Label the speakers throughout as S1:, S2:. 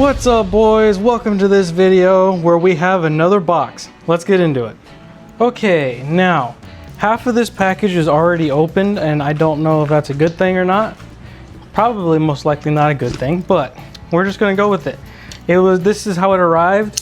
S1: What's up, boys? Welcome to this video where we have another box. Let's get into it. Okay, now half of this package is already opened and I don't know if that's a good thing or not. Probably most likely not a good thing, but we're just gonna go with it. This is how it arrived,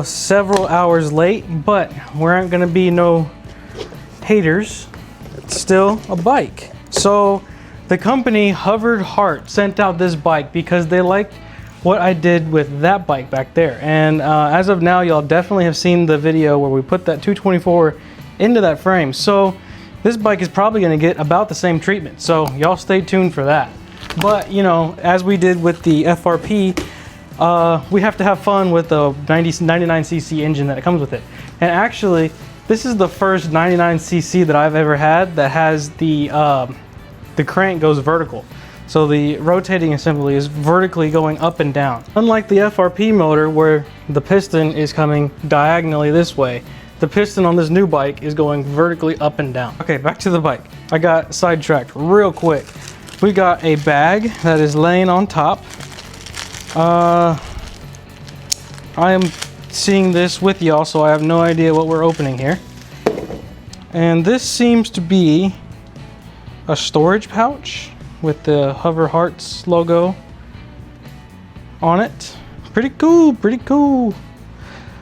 S1: several hours late, but we aren't gonna be no haters. It's still a bike. So the company Hoverhearts sent out this bike because they liked what I did with that bike back there. And as of now, y'all definitely have seen the video where we put that 224 into that frame. So this bike is probably gonna get about the same treatment. So y'all stay tuned for that. But you know, as we did with the FRP, we have to have fun with the 99cc engine that comes with it. And actually, this is the first 99cc that I've ever had that has the crank goes vertical. So the rotating assembly is vertically going up and down. Unlike the FRP motor where the piston is coming diagonally this way, the piston on this new bike is going vertically up and down. Okay, back to the bike. I got sidetracked real quick. We got a bag that is laying on top. I am seeing this with y'all, so I have no idea what we're opening here. And this seems to be a storage pouch with the Hoverhearts logo on it. Pretty cool, pretty cool.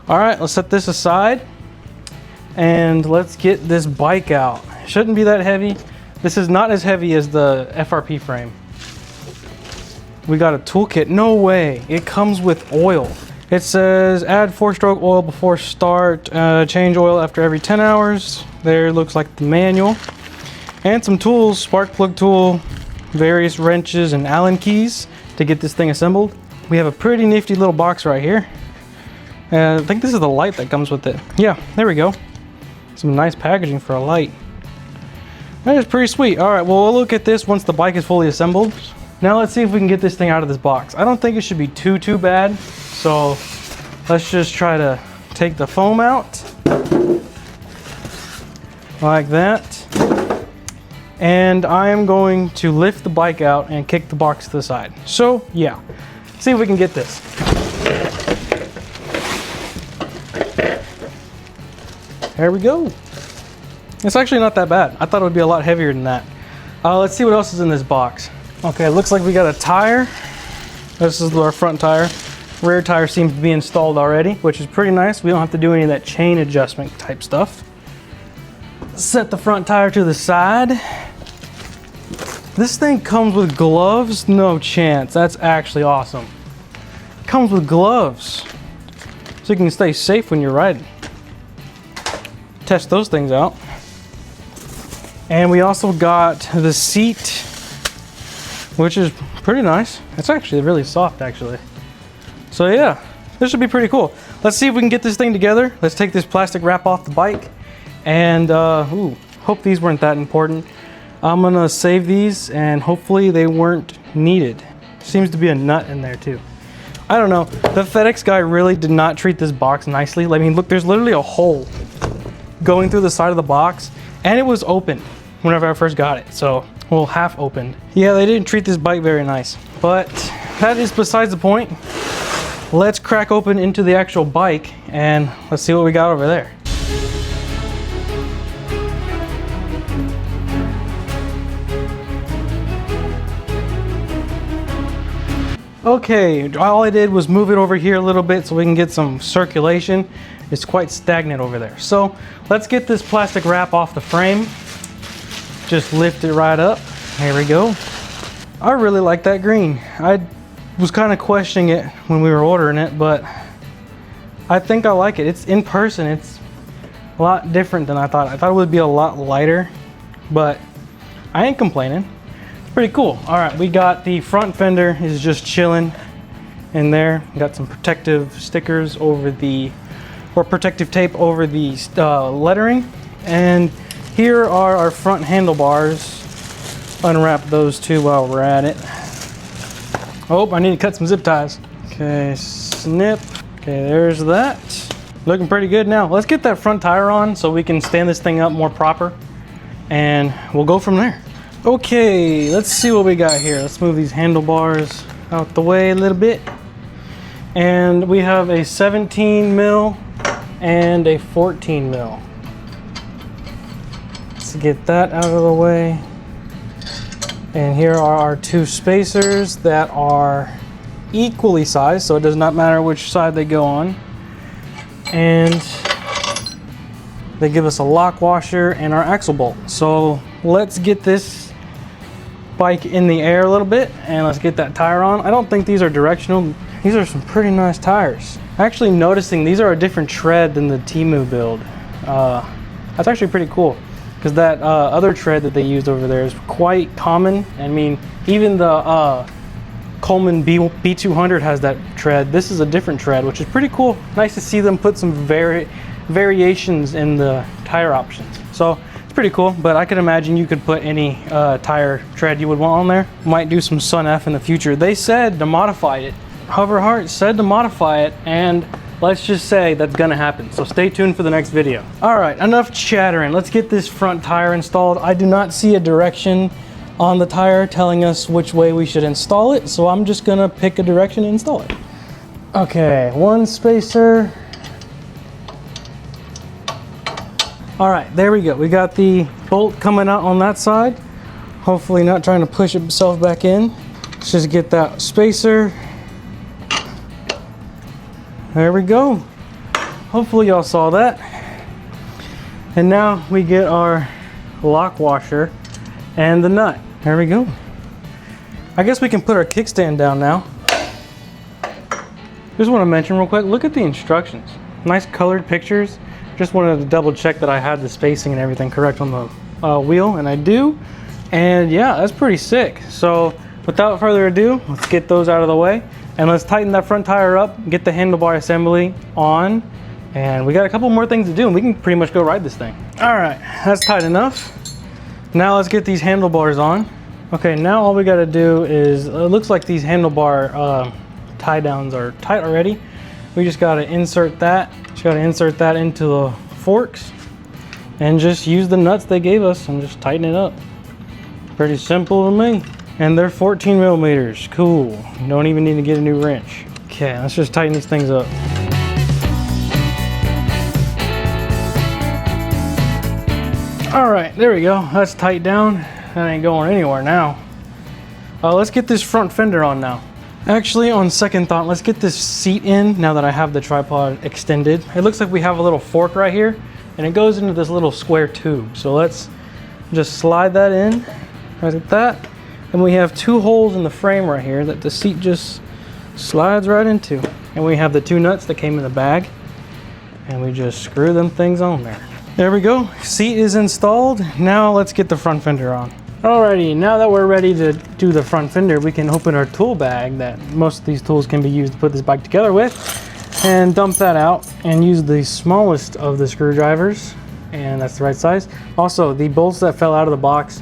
S1: All right, let's set this aside and let's get this bike out. Shouldn't be that heavy. This is not as heavy as the FRP frame. We got a toolkit. No way, it comes with oil. It says add 4-stroke oil before start, change oil after every 10 hours. There looks like the manual. And some tools, spark plug tool, various wrenches and Allen keys to get this thing assembled. We have a pretty nifty little box right here. I think this is the light that comes with it. Yeah, there we go. Some nice packaging for a light. That is pretty sweet. All right, well, we'll look at this once the bike is fully assembled. Now let's see if we can get this thing out of this box. I don't think it should be too bad. So let's just try to take the foam out like that. And I am going to lift the bike out and kick the box to the side. So yeah, see if we can get this. There we go. It's actually not that bad. I thought it would be a lot heavier than that. Let's see what else is in this box. Okay, it looks like we got a tire. This is our front tire. Rear tire seems to be installed already, which is pretty nice. We don't have to do any of that chain adjustment type stuff. Set the front tire to the side. This thing comes with gloves? No chance. That's actually awesome. It comes with gloves, so you can stay safe when you're riding. Test those things out. And we also got the seat, which is pretty nice. It's actually really soft, actually. So yeah, this should be pretty cool. Let's see if we can get this thing together. Let's take this plastic wrap off the bike. And hope these weren't that important. I'm gonna save these and hopefully they weren't needed. Seems to be a nut in there too. I don't know, the FedEx guy really did not treat this box nicely. I mean, look, there's literally a hole going through the side of the box and it was open whenever I first got it. So, well, half opened. Yeah, they didn't treat this bike very nice, but that is besides the point. Let's crack open into the actual bike and let's see what we got over there. Okay, all I did was move it over here a little bit so we can get some circulation. It's quite stagnant over there. So let's get this plastic wrap off the frame. Just lift it right up. There we go. I really like that green. I was kind of questioning it when we were ordering it, but I think I like it. It's in person, it's a lot different than I thought. I thought it would be a lot lighter, but I ain't complaining. Pretty cool. All right, we got the front fender is just chilling in there. Got some protective stickers over the, or protective tape over the lettering. And here are our front handlebars. Unwrap those two while we're at it. Oh, I need to cut some zip ties. Okay, snip. Okay, there's that. Looking pretty good now. Let's get that front tire on so we can stand this thing up more proper. And we'll go from there. Okay, let's see what we got here. Let's move these handlebars out the way a little bit. And we have a 17 mil and a 14 mil. Let's get that out of the way. And here are our two spacers that are equally sized, so it does not matter which side they go on. And they give us a lock washer and our axle bolt. So let's get this bike in the air a little bit and let's get that tire on. I don't think these are directional. These are some pretty nice tires. Actually noticing these are a different tread than the Temu build. That's actually pretty cool because that other tread that they used over there is quite common. I mean, even the Coleman B200 has that tread. This is a different tread, which is pretty cool. Nice to see them put some variations in the tire options. So it's pretty cool, but I could imagine you could put any tire tread you would want on there. Might do some Sun F in the future. They said to modify it. Hoverhearts said to modify it, and let's just say that's gonna happen. So stay tuned for the next video. All right, enough chattering. Let's get this front tire installed. I do not see a direction on the tire telling us which way we should install it, so I'm just gonna pick a direction and install it. Okay, one spacer. All right, there we go. We got the bolt coming out on that side. Hopefully not trying to push itself back in. Let's just get that spacer. There we go. Hopefully y'all saw that. And now we get our lock washer and the nut. There we go. I guess we can put our kickstand down now. Just want to mention real quick, look at the instructions. Nice colored pictures. Just wanted to double check that I had the spacing and everything correct on the wheel, and I do. And yeah, that's pretty sick. So without further ado, let's get those out of the way. And let's tighten that front tire up, get the handlebar assembly on, and we got a couple more things to do and we can pretty much go ride this thing. All right, that's tight enough. Now let's get these handlebars on. Okay, now all we gotta do is, it looks like these handlebar tie downs are tight already. We just gotta insert that. Just gotta insert that into the forks and just use the nuts they gave us and just tighten it up. Pretty simple to me. And they're 14 millimeters, cool. Don't even need to get a new wrench. Okay, let's just tighten these things up. All right, there we go. That's tight down. That ain't going anywhere now. Let's get this front fender on now. Actually, on second thought, let's get this seat in now that I have the tripod extended. It looks like we have a little fork right here and it goes into this little square tube. So let's just slide that in, right like that. And we have two holes in the frame right here that the seat just slides right into. And we have the two nuts that came in the bag. And we just screw them things on there. There we go, seat is installed. Now let's get the front fender on. Alrighty, now that we're ready to do the front fender, we can open our tool bag that most of these tools can be used to put this bike together with. And dump that out and use the smallest of the screwdrivers. And that's the right size. Also, the bolts that fell out of the box,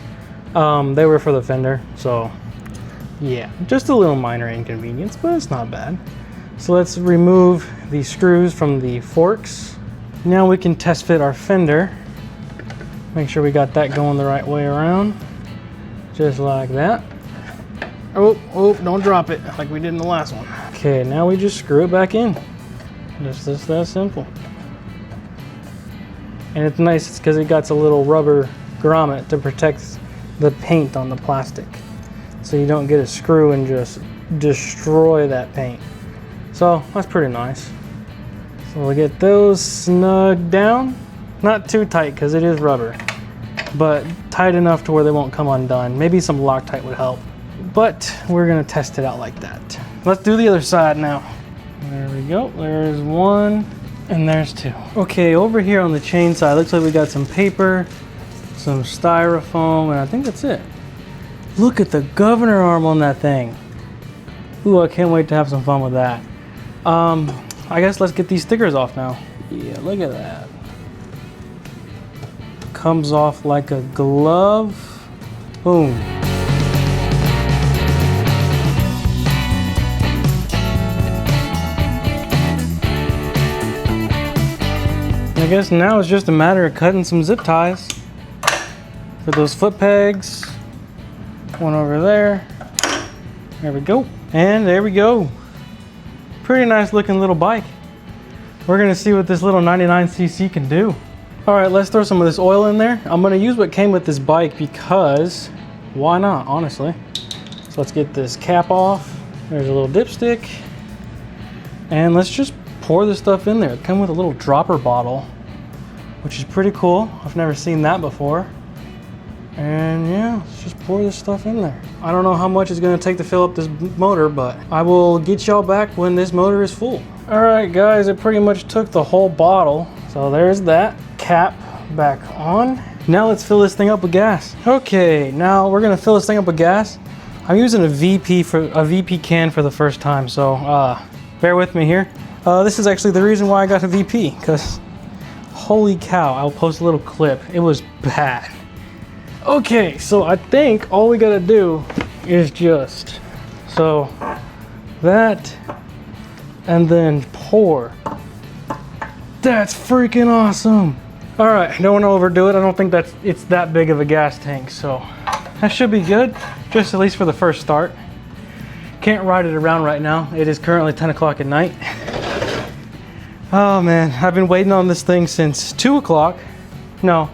S1: they were for the fender, so yeah, just a little minor inconvenience, but it's not bad. So let's remove the screws from the forks. Now we can test fit our fender. Make sure we got that going the right way around, just like that. Oh, don't drop it like we did in the last one. Okay, now we just screw it back in. Just that simple. And it's nice because it got a little rubber grommet to protect the paint on the plastic, so you don't get a screw and just destroy that paint. So that's pretty nice. So we'll get those snug down, not too tight because it is rubber, but tight enough to where they won't come undone. Maybe some Loctite would help, but we're gonna test it out like that. Let's do the other side now. There we go, there's one and there's two. Okay, over here on the chain side, looks like we got some paper, some styrofoam, and I think that's it. Look at the governor arm on that thing. Ooh, I can't wait to have some fun with that. I guess let's get these stickers off now. Yeah, look at that. Comes off like a glove. Boom. I guess now it's just a matter of cutting some zip ties for those foot pegs. One over there. There we go. And there we go. Pretty nice looking little bike. We're gonna see what this little 99cc can do. All right, let's throw some of this oil in there. I'm gonna use what came with this bike because why not, honestly. So let's get this cap off. There's a little dipstick. And let's just pour this stuff in there. It comes with a little dropper bottle, which is pretty cool. I've never seen that before. And yeah, let's just pour this stuff in there. I don't know how much it's gonna take to fill up this motor, but I will get y'all back when this motor is full. All right, guys, it pretty much took the whole bottle. So there's that cap back on. Now let's fill this thing up with gas. Okay, now we're gonna fill this thing up with gas. I'm using a VP can for the first time, so bear with me here. This is actually the reason why I got a VP, because holy cow, I'll post a little clip. It was bad. Okay, so I think all we gotta do is just, so that, and then pour. That's freaking awesome. All right, don't want to overdo it. I don't think it's that big of a gas tank, so that should be good, just at least for the first start. Can't ride it around right now. It is currently 10 o'clock at night. Oh man, I've been waiting on this thing since 2 o'clock. No,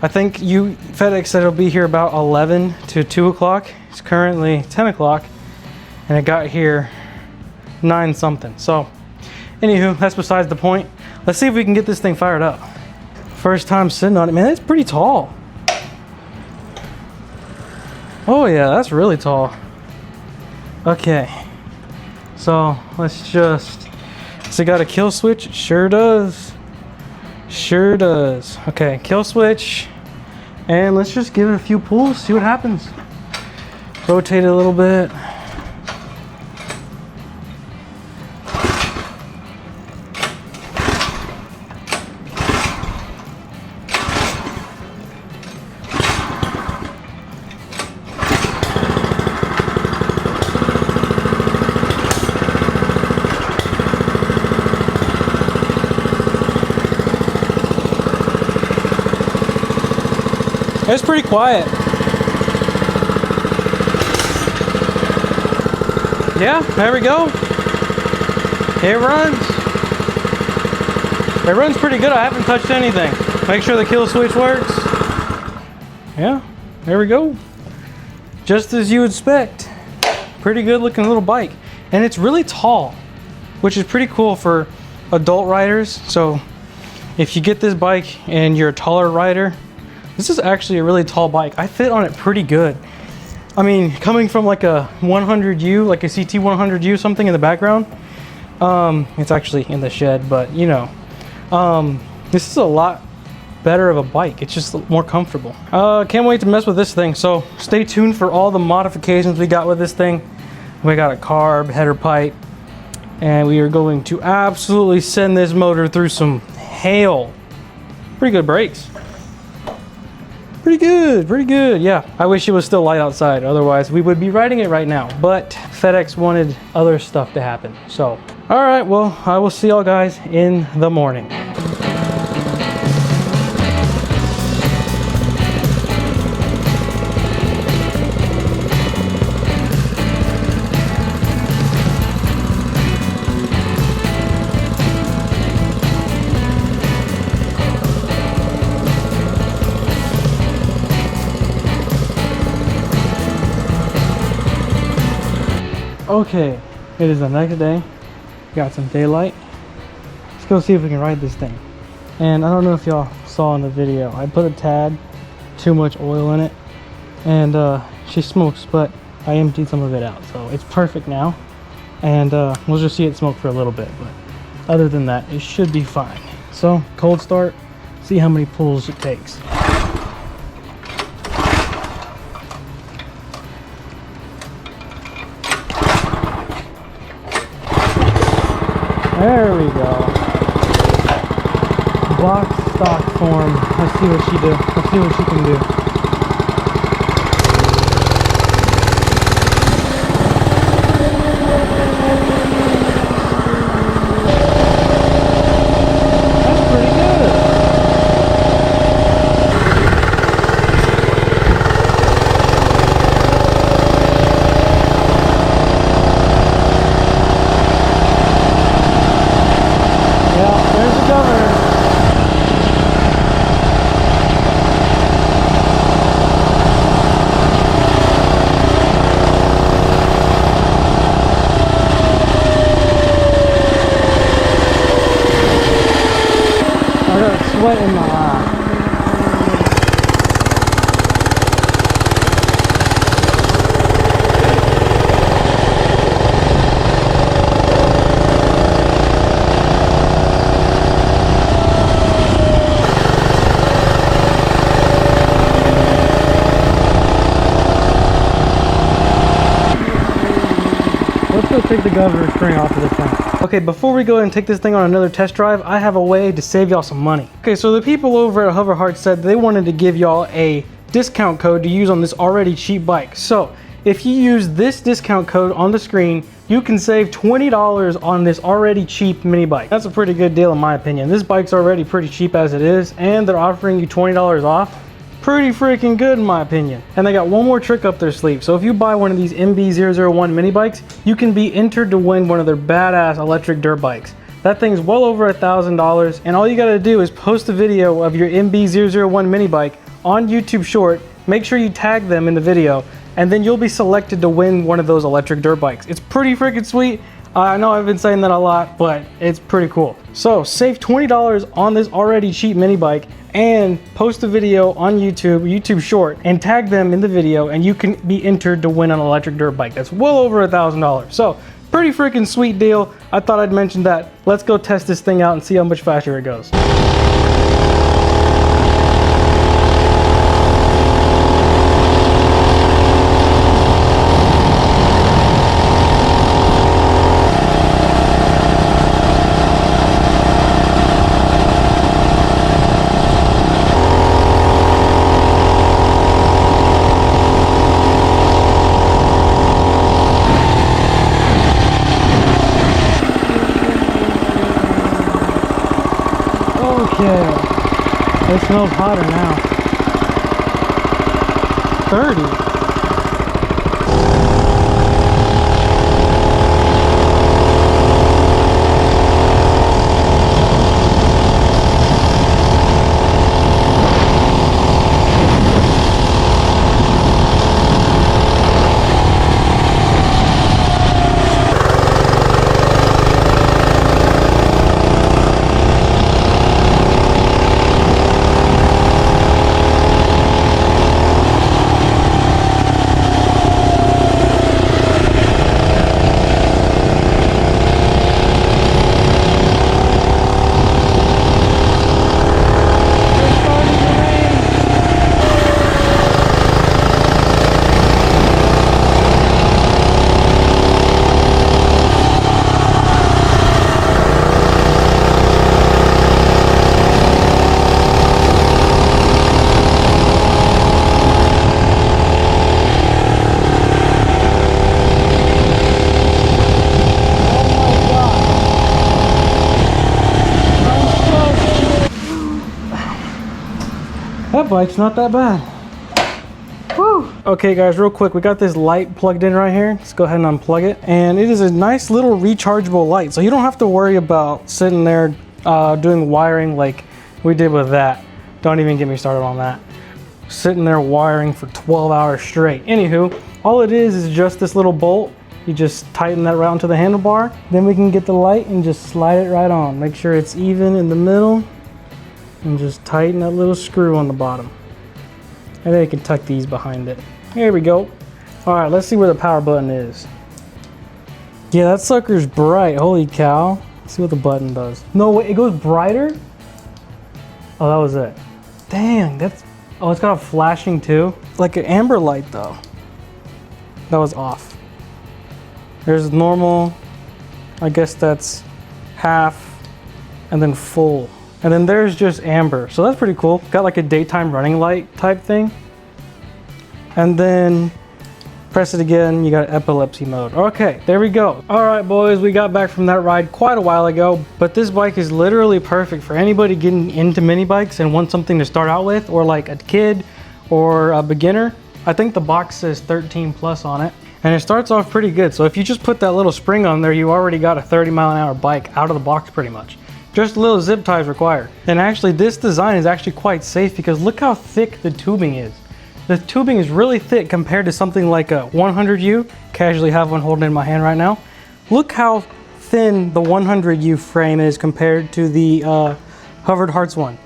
S1: I think FedEx said it'll be here about 11 to 2 o'clock. It's currently 10 o'clock and it got here 9 something. So anywho, that's besides the point. Let's see if we can get this thing fired up. First time sitting on it. Man, it's pretty tall. Oh yeah, that's really tall. Okay, so let's just, so it got a kill switch? It sure does. Sure does. Okay, kill switch. And let's just give it a few pulls, see what happens. Rotate it a little bit. It's pretty quiet. Yeah, there we go. It runs. It runs pretty good. I haven't touched anything. Make sure the kill switch works. Yeah, there we go. Just as you would expect. Pretty good looking little bike. And it's really tall, which is pretty cool for adult riders. So if you get this bike and you're a taller rider, this is actually a really tall bike. I fit on it pretty good. I mean, coming from like a 100U, like a CT 100U, something in the background. It's actually in the shed, but you know, this is a lot better of a bike. It's just more comfortable. Can't wait to mess with this thing. So stay tuned for all the modifications we got with this thing. We got a carb header pipe, and we are going to absolutely send this motor through some hail. Pretty good brakes. Pretty good, yeah. I wish it was still light outside, otherwise we would be riding it right now, but FedEx wanted other stuff to happen, so. All right, well, I will see y'all guys in the morning. Okay, it is the next day. Got some daylight. Let's go see if we can ride this thing. And I don't know if y'all saw in the video, I put a tad too much oil in it, and she smokes, but I emptied some of it out, so it's perfect now. And we'll just see it smoke for a little bit, but other than that, it should be fine. So cold start, see how many pulls it takes. There we go. Box stock form. Let's see what she do. Let's see what she can do. That's pretty good. Let's go take the governor string off of this thing. Okay, before we go and take this thing on another test drive, I have a way to save y'all some money. Okay, so the people over at Hoverhearts said they wanted to give y'all a discount code to use on this already cheap bike. So if you use this discount code on the screen, you can save $20 on this already cheap mini bike. That's a pretty good deal in my opinion. This bike's already pretty cheap as it is, and they're offering you $20 off. Pretty freaking good in my opinion. And they got one more trick up their sleeve. So if you buy one of these MB001 mini bikes, you can be entered to win one of their badass electric dirt bikes. That thing's well over $1,000, and all you gotta do is post a video of your MB001 mini bike on YouTube Short. Make sure you tag them in the video, and then you'll be selected to win one of those electric dirt bikes. It's pretty freaking sweet. I know I've been saying that a lot, but it's pretty cool. So save $20 on this already cheap mini bike and post a video on YouTube Short, and tag them in the video, and you can be entered to win an electric dirt bike. That's well over $1,000. So pretty freaking sweet deal. I thought I'd mention that. Let's go test this thing out and see how much faster it goes. Okay, it smells hotter now. 30. That bike's not that bad. Woo. Okay guys, real quick, we got this light plugged in right here. Let's go ahead and unplug it. And it is a nice little rechargeable light, so you don't have to worry about sitting there doing wiring like we did with that. Don't even get me started on that. Sitting there wiring for 12 hours straight. Anywho, all it is just this little bolt. You just tighten that around to the handlebar. Then we can get the light and just slide it right on. Make sure it's even in the middle. And just tighten that little screw on the bottom. And then you can tuck these behind it. Here we go. All right, let's see where the power button is. Yeah, that sucker's bright. Holy cow. Let's see what the button does. No, wait, it goes brighter? Oh, that was it. Dang, that's... Oh, it's got a flashing too. Like an amber light though. That was off. There's normal. I guess that's half. And then full. And then there's just amber. So that's pretty cool. Got like a daytime running light type thing. And then press it again, you got epilepsy mode. Okay, there we go. All right, boys, we got back from that ride quite a while ago, but this bike is literally perfect for anybody getting into mini bikes and want something to start out with, or like a kid or a beginner. I think the box says 13 plus on it. And it starts off pretty good. So if you just put that little spring on there, you already got a 30-mile-an-hour bike out of the box pretty much. Just little zip ties required. And actually this design is actually quite safe because look how thick the tubing is. The tubing is really thick compared to something like a 100U. Casually have one holding in my hand right now. Look how thin the 100U frame is compared to the Hoverhearts one.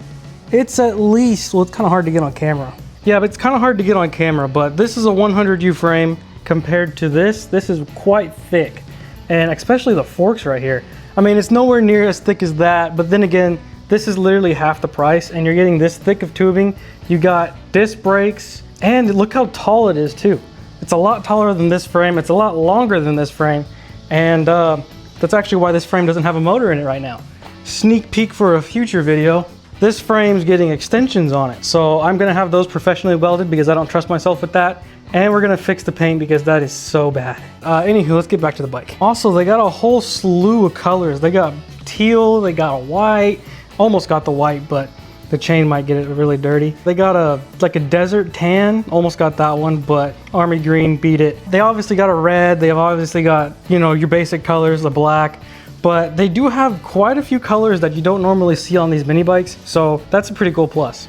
S1: It's at least, well, it's kind of hard to get on camera. Yeah, but it's kind of hard to get on camera, but this is a 100U frame compared to this. This is quite thick, and especially the forks right here. I mean, it's nowhere near as thick as that, but then again, this is literally half the price, and you're getting this thick of tubing. You got disc brakes, and look how tall it is too. It's a lot taller than this frame. It's a lot longer than this frame, And that's actually why this frame doesn't have a motor in it right now. Sneak peek for a future video. This frame's getting extensions on it, so I'm gonna have those professionally welded because I don't trust myself with that. And we're gonna fix the paint because that is so bad. Anywho, let's get back to the bike. Also, they got a whole slew of colors. They got teal, they got a white, almost got the white, but the chain might get it really dirty. They got like a desert tan, almost got that one, but army green beat it. They obviously got a red, they've obviously got, you know, your basic colors, the black, but they do have quite a few colors that you don't normally see on these mini bikes, so that's a pretty cool plus.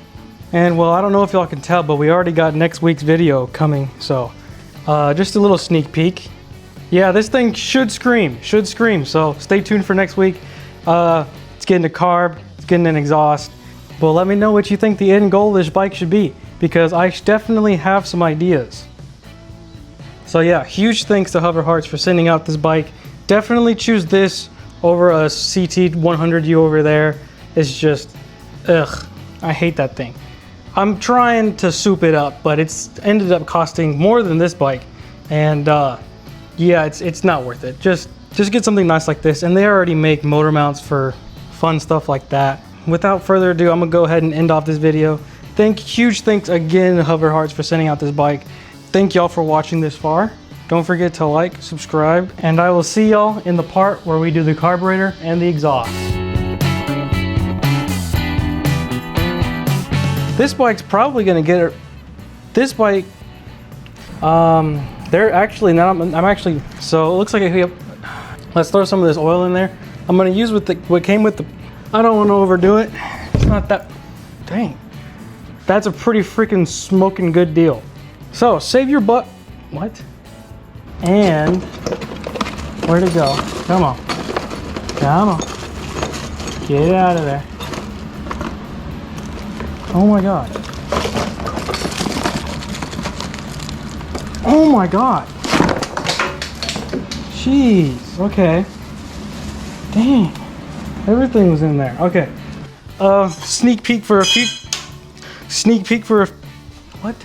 S1: And well, I don't know if y'all can tell, but we already got next week's video coming, so just a little sneak peek. Yeah, this thing should scream, so stay tuned for next week. It's getting a carb, it's getting an exhaust. Well, let me know what you think the end goal of this bike should be, because I definitely have some ideas. So yeah, huge thanks to Hoverhearts for sending out this bike. Definitely choose this over a CT 100U over there. It's just, ugh, I hate that thing. I'm trying to soup it up, but it's ended up costing more than this bike. And yeah, it's not worth it. Just get something nice like this. And they already make motor mounts for fun stuff like that. Without further ado, I'm gonna go ahead and end off this video. Huge thanks again to Hoverhearts for sending out this bike. Thank y'all for watching this far. Don't forget to like, subscribe, and I will see y'all in the part where we do the carburetor and the exhaust. This bike's probably gonna get it. This bike, they're actually now. I'm actually, so it looks like let's throw some of this oil in there. I'm gonna use what came with the. I don't want to overdo it. It's not that. Dang, that's a pretty freaking smoking good deal. So save your butt. What? And where'd it go? Come on, get it out of there. Oh my god. Oh my god. Jeez. Okay. Dang. Everything was in there. Okay. Sneak peek for a few. What?